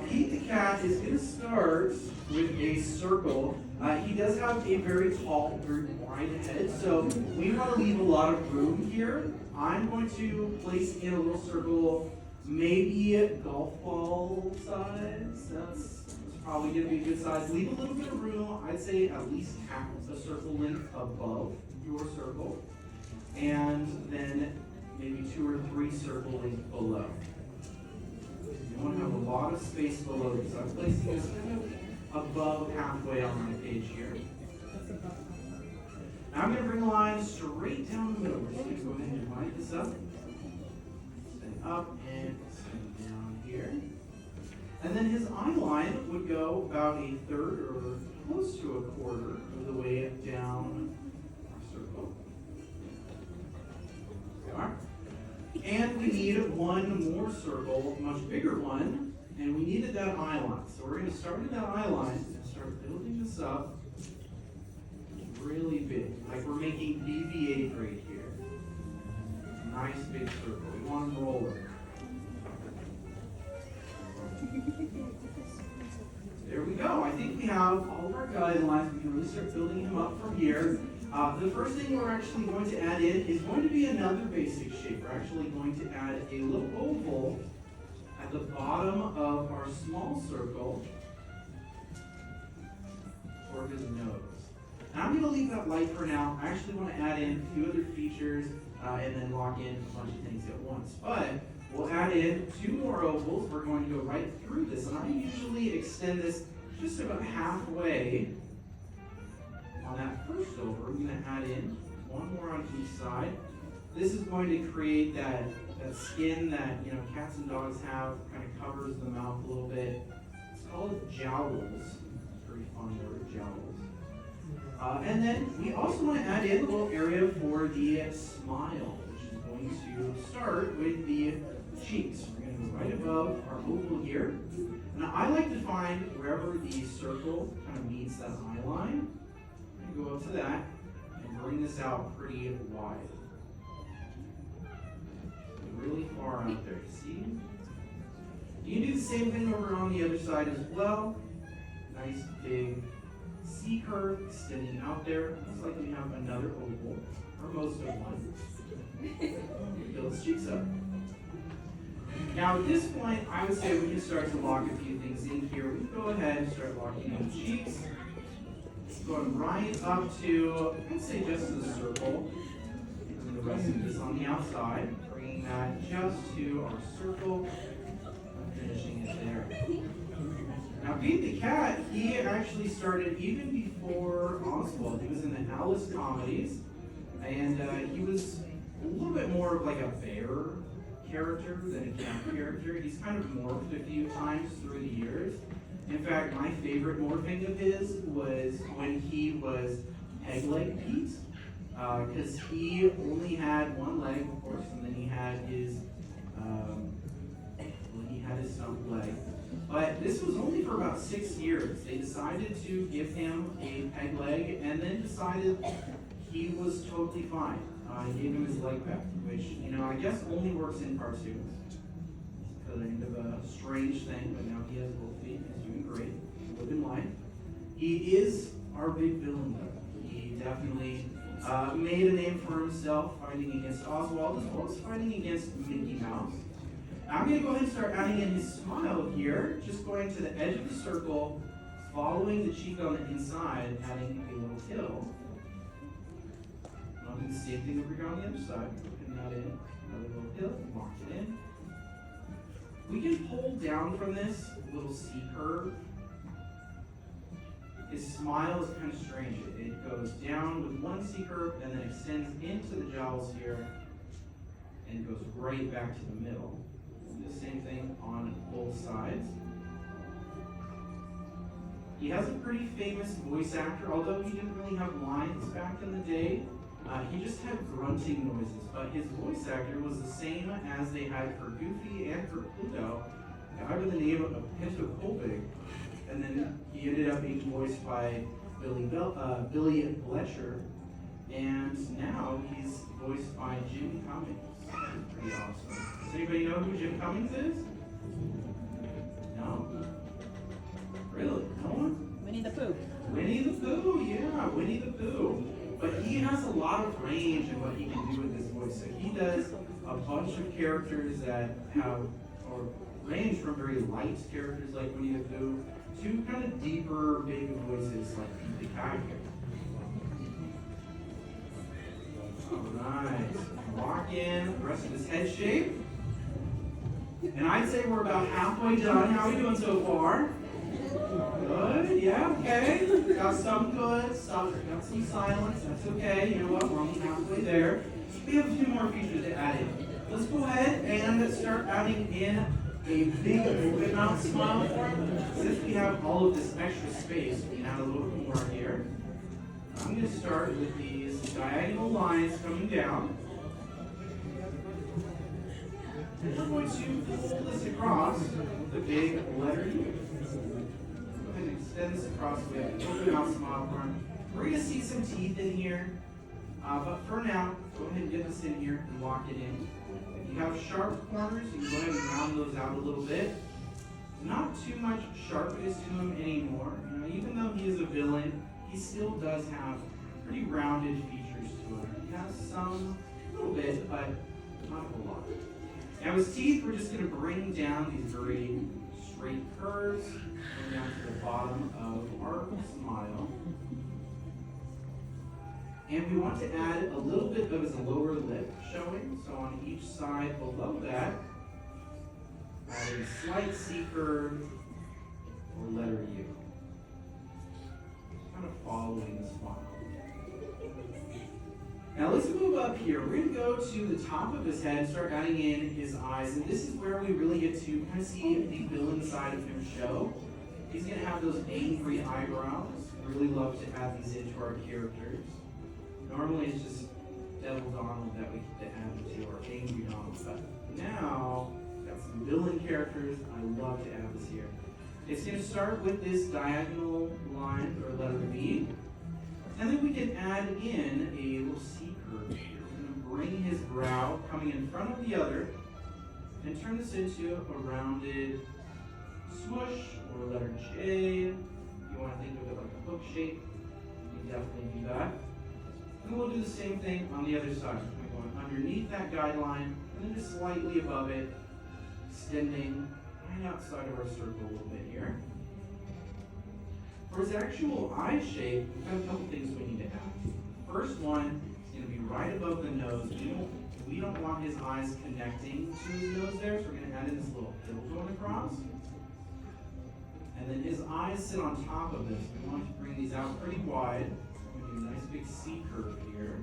Pete the cat is going to start with a circle. He does have a very tall, very wide head, so we want to leave a lot of room here. I'm going to place in a little circle, maybe golf ball size. That's probably going to be a good size. Leave a little bit of room. I'd say at least half a circle length above your circle, and then maybe 2 or 3 circle lengths below. You want to have a lot of space below you. So I'm placing this kind of above halfway on my page here. Now I'm going to bring a line straight down the middle. We're just going to go ahead and divide this up. Send up and send down here. And then his eye line would go about a third or close to a quarter of the way down our circle. There we are. And we need one more circle, a much bigger one, and we needed that eye line. So we're going to start at that eye line and start building this up really big, like we're making BB-8 right here. Nice big circle. We want to roll it. There we go. I think we have all of our guidelines. We can really start building him up from here. The first thing we're actually going to add in is going to be another basic shape. We're actually going to add a little oval at the bottom of our small circle for his nose. Now I'm going to leave that light for now. I actually want to add in a few other features and then lock in a bunch of things at once. But we'll add in 2 more ovals. We're going to go right through this. And I usually extend this just about halfway. On that first oval, we're going to add in 1 more on each side. This is going to create that skin that cats and dogs have, kind of covers the mouth a little bit. It's called jowls. Very fun word, jowls. And then we also want to add in a little area for the smile, which is going to start with the cheeks. We're going to go right above our oval here. Now I like to find wherever the circle kind of meets that eye line. Go up to that and bring this out pretty wide. Really far out there, see? You can do the same thing over on the other side as well. Nice big C curve extending out there. Looks like we have another oval, or most of one. Build his cheeks up. Now at this point, I would say we can start to lock a few things in here. We can go ahead and start locking in the cheeks. Going right up to, I'd say just the circle, and then the rest of this on the outside, bringing that just to our circle, and finishing it there. Now Pete the cat, he actually started even before Oswald. He was in the Alice comedies, and he was a little bit more of like a bear character than a cat character. He's kind of morphed a few times through the years. In fact, my favorite morphing of his was when he was Peg Leg Pete, because he only had one leg, of course, and then he had his stump leg. But this was only for about 6 years. They decided to give him a peg leg, and then decided he was totally fine. Gave him his leg back, which I guess only works in cartoons. Kind of a strange thing, but now he has both feet. He's doing great. Living life. He is our big villain, though. He definitely made a name for himself, fighting against Oswald as well as fighting against Mickey Mouse. Now I'm going to go ahead and start adding in his smile here, just going to the edge of the circle, following the cheek on the inside, adding a little hill. And I'll do the same thing over here on the other side, putting that in, another little hill, lock it in. We can pull down from this little C curve. His smile is kind of strange. It goes down with one C curve and then extends into the jowls here and goes right back to the middle. Do the same thing on both sides. He has a pretty famous voice actor, although he didn't really have lines back in the day. He just had grunting noises, but his voice actor was the same as they had for Goofy and for Pluto, a guy by the name of Pinto Colbig, and then he ended up being voiced by Billy Bletcher, and now he's voiced by Jim Cummings. Pretty awesome. Does anybody know who Jim Cummings is? No? Yeah, Winnie the Pooh. But he has a lot of range in what he can do with his voice. So he does a bunch of characters that have, or range from very light characters like Winnie the Pooh to kind of deeper, big voices like Pete the Cat here. Alright, lock in the rest of his head shape. And I'd say we're about halfway done. How are we doing so far? Good, yeah, okay. Got some good, got some silence, that's okay. You know what, we're only halfway there. We have a few more features to add in. Let's go ahead and start adding in a big open mouth smile for him. Since we have all of this extra space, we can add a little bit more here. I'm going to start with these diagonal lines coming down. And we're going to pull this across with a big letter U. Go ahead and extend this across with an open mouth smile for him. We're going to see some teeth in here, but for now, go ahead and get this in here and lock it in. If you have sharp corners, you can go ahead and round those out a little bit. Not too much sharpness to him anymore. You know, even though he is a villain, he still does have pretty rounded features to him. He has some, a little bit, but not a whole lot. Now his teeth, we're just going to bring down these very straight curves, bring down to the bottom of our smile. And we want to add a little bit of his lower lip showing. So on each side below that, add a slight C curve or letter U. Kind of following the smile. Now let's move up here. We're going to go to the top of his head and start adding in his eyes. And this is where we really get to kind of see the villain side of him show. He's going to have those angry eyebrows. Really love to add these into our characters. Normally it's just Devil Donald that we get to add to, or Angry Donald. But now, got some villain characters. I love to add this here. It's going to start with this diagonal line, or letter V. And then we can add in a little C curve here. We're going to bring his brow coming in front of the other, and turn this into a rounded swoosh, or letter J. If you want to think of it like a hook shape, you can definitely do that. And we'll do the same thing on the other side. We're going underneath that guideline, and then just slightly above it, extending right outside of our circle a little bit here. For his actual eye shape, we've got a couple things we need to add. First one is going to be right above the nose. We don't want his eyes connecting to his nose there, so we're going to add in this little hill going across. And then his eyes sit on top of this. We want to bring these out pretty wide. A nice big C curve here.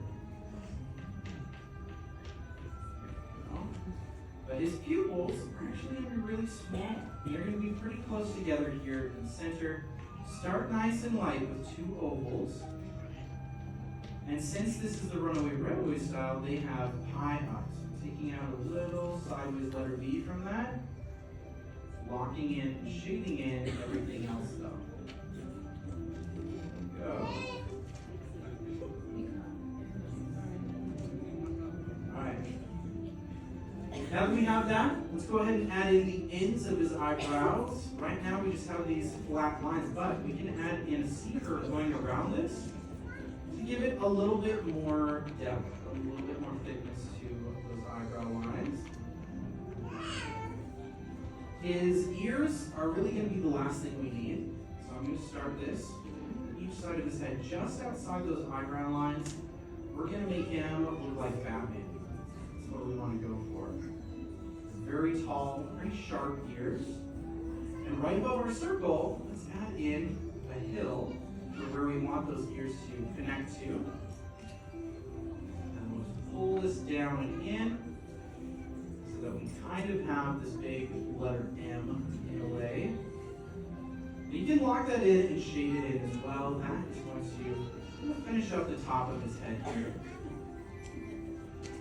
But his pupils are actually going to be really small. They're going to be pretty close together here in the center. Start nice and light with two ovals. And since this is the Runaway Railway style, they have pie eyes. Taking out a little sideways letter V from that. Locking in, shading in everything else though. There we go. Now that we have that, let's go ahead and add in the ends of his eyebrows. Right now we just have these flat lines, but we can add in a C curve going around this to give it a little bit more depth, a little bit more thickness to those eyebrow lines. His ears are really going to be the last thing we need. So I'm going to start this on each side of his head, just outside those eyebrow lines. We're going to make him look like Batman. That's what we want to go for. Very tall, pretty sharp ears. And right above our circle, let's add in a hill for where we want those ears to connect to. And we'll just pull this down and in so that we kind of have this big letter M in a way. You can lock that in and shade it in as well. That is going to finish up the top of his head here.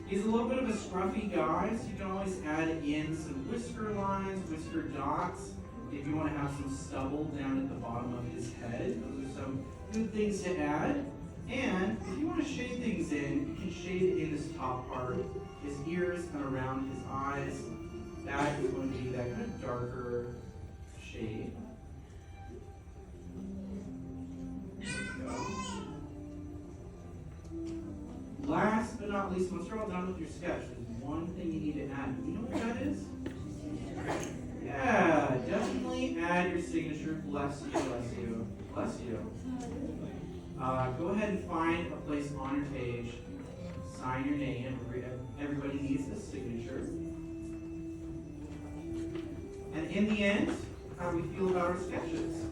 He's a little bit of a scruffy guy, so you can always add in some whisker lines, whisker dots, if you want to have some stubble down at the bottom of his head. Those are some good things to add. And if you want to shade things in, you can shade it in this top part, his ears and around his eyes. That is going to be that kind of darker shade. There we go. last but not least, once you're all done with your sketch, there's one thing you need to add. You know what that is? Yeah, definitely add your signature. Bless you, bless you, bless you. Go ahead and find a place on your page. Sign your name. Everybody needs a signature. And in the end, how do we feel about our sketches?